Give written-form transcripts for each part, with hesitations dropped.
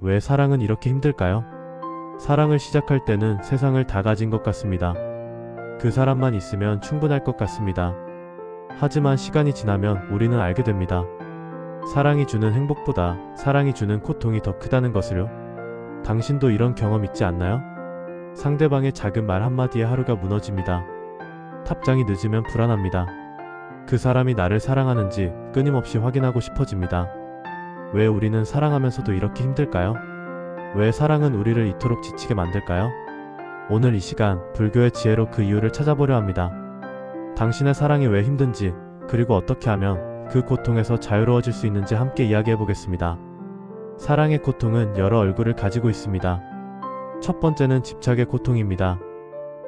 왜 사랑은 이렇게 힘들까요? 사랑을 시작할 때는 세상을 다 가진 것 같습니다. 그 사람만 있으면 충분할 것 같습니다. 하지만 시간이 지나면 우리는 알게 됩니다. 사랑이 주는 행복보다 사랑이 주는 고통이 더 크다는 것을요. 당신도 이런 경험 있지 않나요? 상대방의 작은 말 한마디에 하루가 무너집니다. 답장이 늦으면 불안합니다. 그 사람이 나를 사랑하는지 끊임없이 확인하고 싶어집니다. 왜 우리는 사랑하면서도 이렇게 힘들까요? 왜 사랑은 우리를 이토록 지치게 만들까요? 오늘 이 시간 불교의 지혜로 그 이유를 찾아보려 합니다. 당신의 사랑이 왜 힘든지, 그리고 어떻게 하면 그 고통에서 자유로워질 수 있는지 함께 이야기해 보겠습니다. 사랑의 고통은 여러 얼굴을 가지고 있습니다. 첫 번째는 집착의 고통입니다.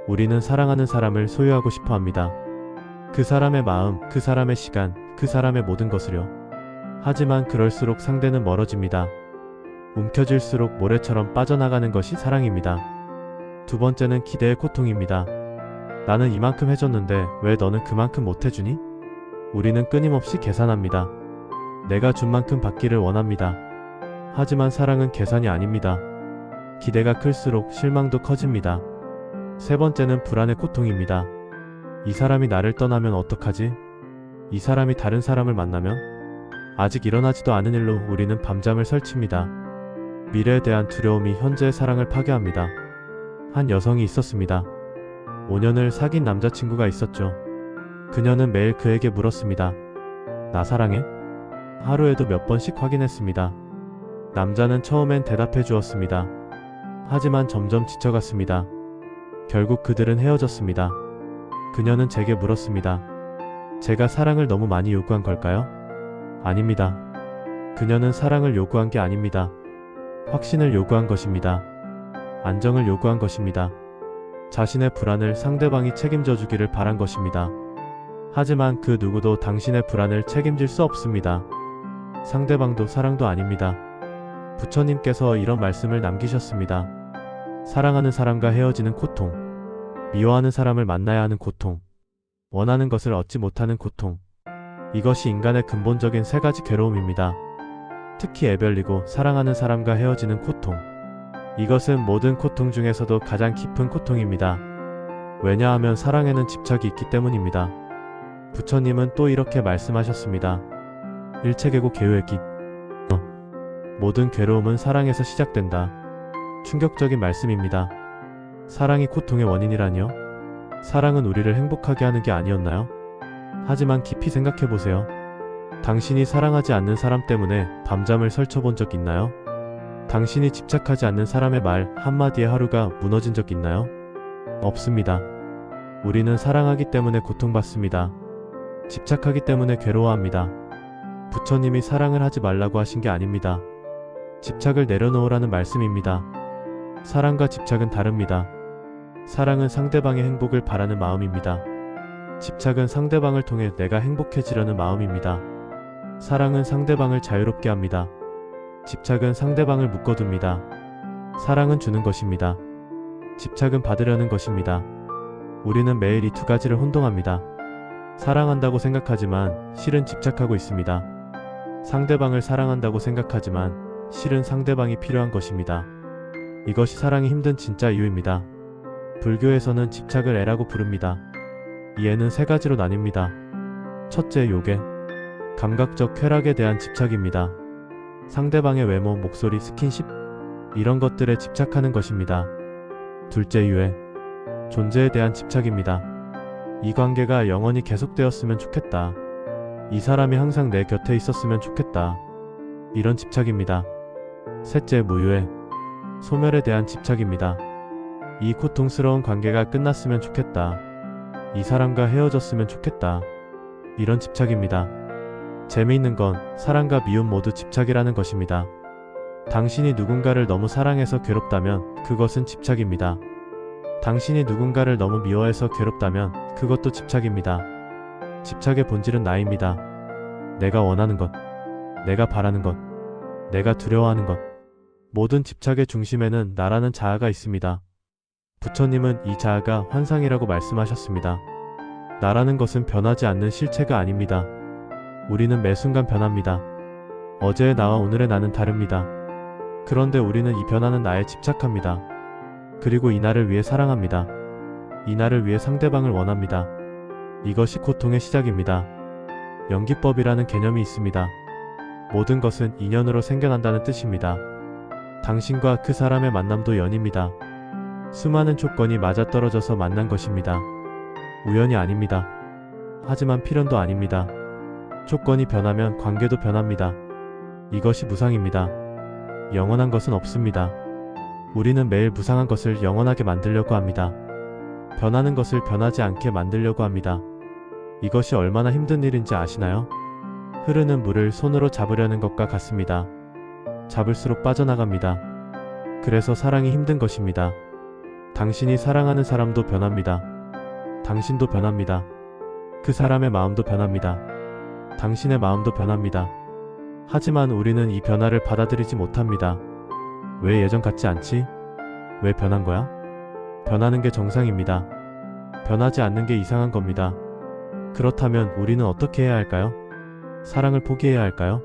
우리는 사랑하는 사람을 소유하고 싶어 합니다. 그 사람의 마음, 그 사람의 시간, 그 사람의 모든 것을요. 하지만 그럴수록 상대는 멀어집니다. 움켜쥘수록 모래처럼 빠져나가는 것이 사랑입니다. 두 번째는 기대의 고통입니다. 나는 이만큼 해줬는데 왜 너는 그만큼 못해주니? 우리는 끊임없이 계산합니다. 내가 준 만큼 받기를 원합니다. 하지만 사랑은 계산이 아닙니다. 기대가 클수록 실망도 커집니다. 세 번째는 불안의 고통입니다. 이 사람이 나를 떠나면 어떡하지? 이 사람이 다른 사람을 만나면? 아직 일어나지도 않은 일로 우리는 밤잠을 설칩니다. 미래에 대한 두려움이 현재의 사랑을 파괴합니다. 한 여성이 있었습니다. 5년을 사귄 남자친구가 있었죠. 그녀는 매일 그에게 물었습니다. 나 사랑해? 하루에도 몇 번씩 확인했습니다. 남자는 처음엔 대답해 주었습니다. 하지만 점점 지쳐갔습니다. 결국 그들은 헤어졌습니다. 그녀는 제게 물었습니다. 제가 사랑을 너무 많이 요구한 걸까요? 아닙니다. 그녀는 사랑을 요구한 게 아닙니다. 확신을 요구한 것입니다. 안정을 요구한 것입니다. 자신의 불안을 상대방이 책임져 주기를 바란 것입니다. 하지만 그 누구도 당신의 불안을 책임질 수 없습니다. 상대방도 사랑도 아닙니다. 부처님께서 이런 말씀을 남기셨습니다. 사랑하는 사람과 헤어지는 고통, 미워하는 사람을 만나야 하는 고통, 원하는 것을 얻지 못하는 고통. 이것이 인간의 근본적인 세 가지 괴로움입니다. 특히 애별리고 사랑하는 사람과 헤어지는 고통. 이것은 모든 고통 중에서도 가장 깊은 고통입니다. 왜냐하면 사랑에는 집착이 있기 때문입니다. 부처님은 또 이렇게 말씀하셨습니다. 일체계고 계유의기. 모든 괴로움은 사랑에서 시작된다. 충격적인 말씀입니다. 사랑이 고통의 원인이라니요? 사랑은 우리를 행복하게 하는 게 아니었나요? 하지만 깊이 생각해보세요. 당신이 사랑하지 않는 사람 때문에 밤잠을 설쳐본 적 있나요? 당신이 집착하지 않는 사람의 말 한마디에 하루가 무너진 적 있나요? 없습니다. 우리는 사랑하기 때문에 고통받습니다. 집착하기 때문에 괴로워합니다. 부처님이 사랑을 하지 말라고 하신 게 아닙니다. 집착을 내려놓으라는 말씀입니다. 사랑과 집착은 다릅니다. 사랑은 상대방의 행복을 바라는 마음입니다. 집착은 상대방을 통해 내가 행복해지려는 마음입니다. 사랑은 상대방을 자유롭게 합니다. 집착은 상대방을 묶어둡니다. 사랑은 주는 것입니다. 집착은 받으려는 것입니다. 우리는 매일 이 두 가지를 혼동합니다. 사랑한다고 생각하지만 실은 집착하고 있습니다. 상대방을 사랑한다고 생각하지만 실은 상대방이 필요한 것입니다. 이것이 사랑이 힘든 진짜 이유입니다. 불교에서는 집착을 애라고 부릅니다. 이 애는 세 가지로 나뉩니다. 첫째, 요괴. 감각적 쾌락에 대한 집착입니다. 상대방의 외모, 목소리, 스킨십 이런 것들에 집착하는 것입니다. 둘째, 유해. 존재에 대한 집착입니다. 이 관계가 영원히 계속되었으면 좋겠다. 이 사람이 항상 내 곁에 있었으면 좋겠다. 이런 집착입니다. 셋째, 무유해. 소멸에 대한 집착입니다. 이 고통스러운 관계가 끝났으면 좋겠다. 이 사람과 헤어졌으면 좋겠다. 이런 집착입니다. 재미있는 건 사랑과 미움 모두 집착이라는 것입니다. 당신이 누군가를 너무 사랑해서 괴롭다면 그것은 집착입니다. 당신이 누군가를 너무 미워해서 괴롭다면 그것도 집착입니다. 집착의 본질은 나입니다. 내가 원하는 것, 내가 바라는 것, 내가 두려워하는 것. 모든 집착의 중심에는 나라는 자아가 있습니다. 부처님은 이 자아가 환상이라고 말씀하셨습니다. 나라는 것은 변하지 않는 실체가 아닙니다. 우리는 매 순간 변합니다. 어제의 나와 오늘의 나는 다릅니다. 그런데 우리는 이 변하는 나에 집착합니다. 그리고 이 나를 위해 사랑합니다. 이 나를 위해 상대방을 원합니다. 이것이 고통의 시작입니다. 연기법이라는 개념이 있습니다. 모든 것은 인연으로 생겨난다는 뜻입니다. 당신과 그 사람의 만남도 연입니다. 수많은 조건이 맞아떨어져서 만난 것입니다. 우연이 아닙니다. 하지만 필연도 아닙니다. 조건이 변하면 관계도 변합니다. 이것이 무상입니다. 영원한 것은 없습니다. 우리는 매일 무상한 것을 영원하게 만들려고 합니다. 변하는 것을 변하지 않게 만들려고 합니다. 이것이 얼마나 힘든 일인지 아시나요? 흐르는 물을 손으로 잡으려는 것과 같습니다. 잡을수록 빠져나갑니다. 그래서 사랑이 힘든 것입니다. 당신이 사랑하는 사람도 변합니다. 당신도 변합니다. 그 사람의 마음도 변합니다. 당신의 마음도 변합니다. 하지만 우리는 이 변화를 받아들이지 못합니다. 왜 예전 같지 않지? 왜 변한 거야? 변하는 게 정상입니다. 변하지 않는 게 이상한 겁니다. 그렇다면 우리는 어떻게 해야 할까요? 사랑을 포기해야 할까요?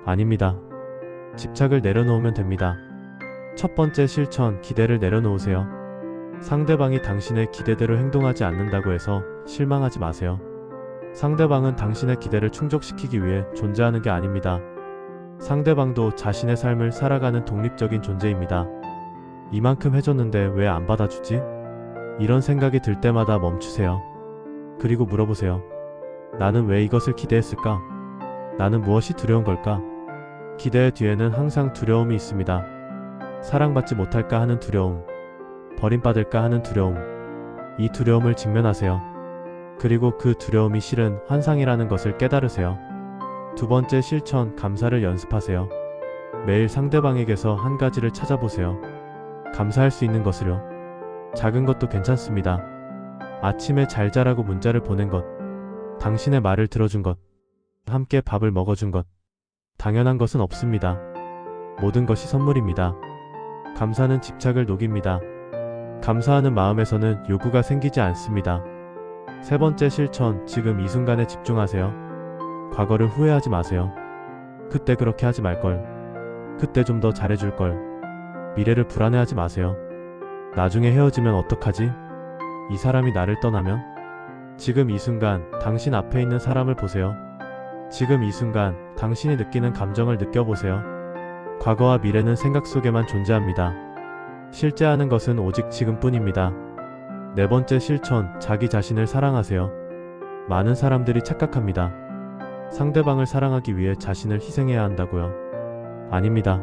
아닙니다. 집착을 내려놓으면 됩니다. 첫 번째 실천, 기대를 내려놓으세요. 상대방이 당신의 기대대로 행동하지 않는다고 해서 실망하지 마세요. 상대방은 당신의 기대를 충족시키기 위해 존재하는 게 아닙니다. 상대방도 자신의 삶을 살아가는 독립적인 존재입니다. 이만큼 해줬는데 왜 안 받아주지? 이런 생각이 들 때마다 멈추세요. 그리고 물어보세요. 나는 왜 이것을 기대했을까? 나는 무엇이 두려운 걸까? 기대의 뒤에는 항상 두려움이 있습니다. 사랑받지 못할까 하는 두려움, 버림받을까 하는 두려움. 이 두려움을 직면하세요. 그리고 그 두려움이 실은 환상이라는 것을 깨달으세요. 두 번째 실천, 감사를 연습하세요. 매일 상대방에게서 한 가지를 찾아보세요. 감사할 수 있는 것을요. 작은 것도 괜찮습니다. 아침에 잘 자라고 문자를 보낸 것, 당신의 말을 들어준 것, 함께 밥을 먹어준 것. 당연한 것은 없습니다. 모든 것이 선물입니다. 감사는 집착을 녹입니다. 감사하는 마음에서는 요구가 생기지 않습니다. 세 번째 실천, 지금 이 순간에 집중하세요. 과거를 후회하지 마세요. 그때 그렇게 하지 말걸. 그때 좀 더 잘해줄걸. 미래를 불안해하지 마세요. 나중에 헤어지면 어떡하지? 이 사람이 나를 떠나면? 지금 이 순간 당신 앞에 있는 사람을 보세요. 지금 이 순간 당신이 느끼는 감정을 느껴보세요. 과거와 미래는 생각 속에만 존재합니다. 실제하는 것은 오직 지금뿐입니다. 네 번째 실천, 자기 자신을 사랑하세요. 많은 사람들이 착각합니다. 상대방을 사랑하기 위해 자신을 희생해야 한다고요. 아닙니다.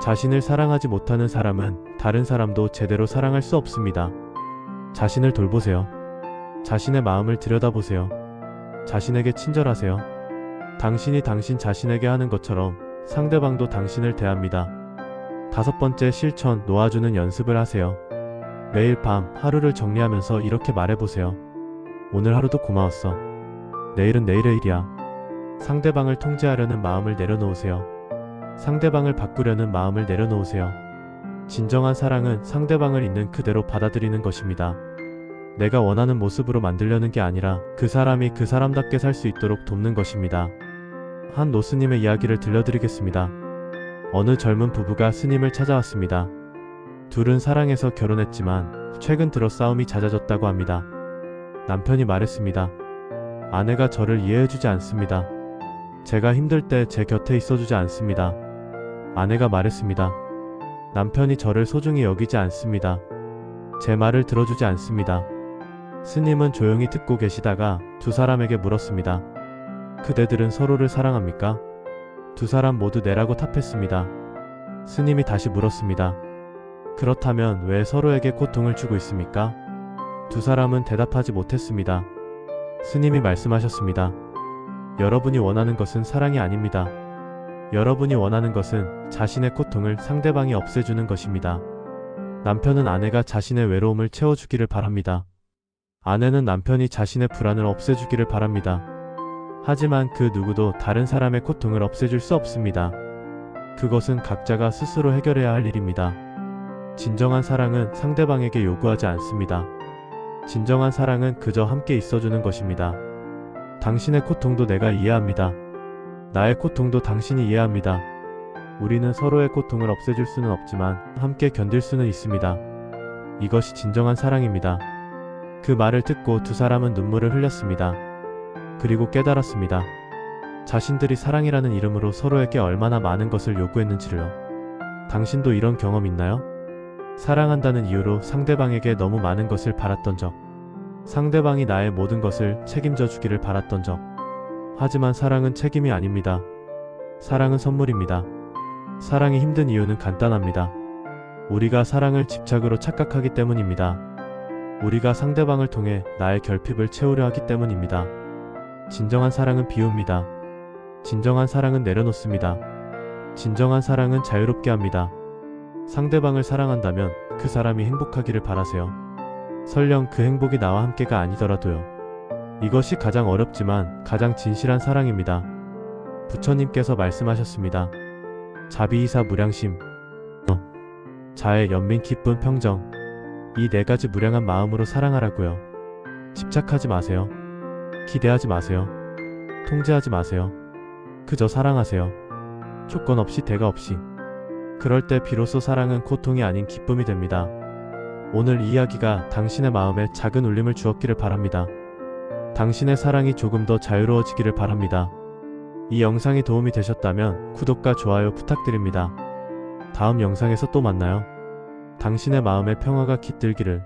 자신을 사랑하지 못하는 사람은 다른 사람도 제대로 사랑할 수 없습니다. 자신을 돌보세요. 자신의 마음을 들여다보세요. 자신에게 친절하세요. 당신이 당신 자신에게 하는 것처럼 상대방도 당신을 대합니다. 다섯 번째 실천, 놓아주는 연습을 하세요. 매일 밤 하루를 정리하면서 이렇게 말해보세요. 오늘 하루도 고마웠어. 내일은 내일의 일이야. 상대방을 통제하려는 마음을 내려놓으세요. 상대방을 바꾸려는 마음을 내려놓으세요. 진정한 사랑은 상대방을 있는 그대로 받아들이는 것입니다. 내가 원하는 모습으로 만들려는 게 아니라 그 사람이 그 사람답게 살 수 있도록 돕는 것입니다. 한 노스님의 이야기를 들려드리겠습니다. 어느 젊은 부부가 스님을 찾아왔습니다. 둘은 사랑해서 결혼했지만 최근 들어 싸움이 잦아졌다고 합니다. 남편이 말했습니다. 아내가 저를 이해해주지 않습니다. 제가 힘들 때 제 곁에 있어주지 않습니다. 아내가 말했습니다. 남편이 저를 소중히 여기지 않습니다. 제 말을 들어주지 않습니다. 스님은 조용히 듣고 계시다가 두 사람에게 물었습니다. 그대들은 서로를 사랑합니까? 두 사람 모두 네라고 답했습니다. 스님이 다시 물었습니다. 그렇다면 왜 서로에게 고통을 주고 있습니까? 두 사람은 대답하지 못했습니다. 스님이 말씀하셨습니다. 여러분이 원하는 것은 사랑이 아닙니다. 여러분이 원하는 것은 자신의 고통을 상대방이 없애주는 것입니다. 남편은 아내가 자신의 외로움을 채워주기를 바랍니다. 아내는 남편이 자신의 불안을 없애주기를 바랍니다. 하지만 그 누구도 다른 사람의 고통을 없애줄 수 없습니다. 그것은 각자가 스스로 해결해야 할 일입니다. 진정한 사랑은 상대방에게 요구하지 않습니다. 진정한 사랑은 그저 함께 있어주는 것입니다. 당신의 고통도 내가 이해합니다. 나의 고통도 당신이 이해합니다. 우리는 서로의 고통을 없애줄 수는 없지만 함께 견딜 수는 있습니다. 이것이 진정한 사랑입니다. 그 말을 듣고 두 사람은 눈물을 흘렸습니다. 그리고 깨달았습니다. 자신들이 사랑이라는 이름으로 서로에게 얼마나 많은 것을 요구했는지를요. 당신도 이런 경험 있나요? 사랑한다는 이유로 상대방에게 너무 많은 것을 바랐던 적. 상대방이 나의 모든 것을 책임져 주기를 바랐던 적. 하지만 사랑은 책임이 아닙니다. 사랑은 선물입니다. 사랑이 힘든 이유는 간단합니다. 우리가 사랑을 집착으로 착각하기 때문입니다. 우리가 상대방을 통해 나의 결핍을 채우려 하기 때문입니다. 진정한 사랑은 비웁니다. 진정한 사랑은 내려놓습니다. 진정한 사랑은 자유롭게 합니다. 상대방을 사랑한다면 그 사람이 행복하기를 바라세요. 설령 그 행복이 나와 함께가 아니더라도요. 이것이 가장 어렵지만 가장 진실한 사랑입니다. 부처님께서 말씀하셨습니다. 자비이사 무량심, 자애 연민 기쁨 평정, 이 네 가지 무량한 마음으로 사랑하라고요. 집착하지 마세요. 기대하지 마세요. 통제하지 마세요. 그저 사랑하세요. 조건 없이 대가 없이. 그럴 때 비로소 사랑은 고통이 아닌 기쁨이 됩니다. 오늘 이 이야기가 당신의 마음에 작은 울림을 주었기를 바랍니다. 당신의 사랑이 조금 더 자유로워지기를 바랍니다. 이 영상이 도움이 되셨다면 구독과 좋아요 부탁드립니다. 다음 영상에서 또 만나요. 당신의 마음에 평화가 깃들기를.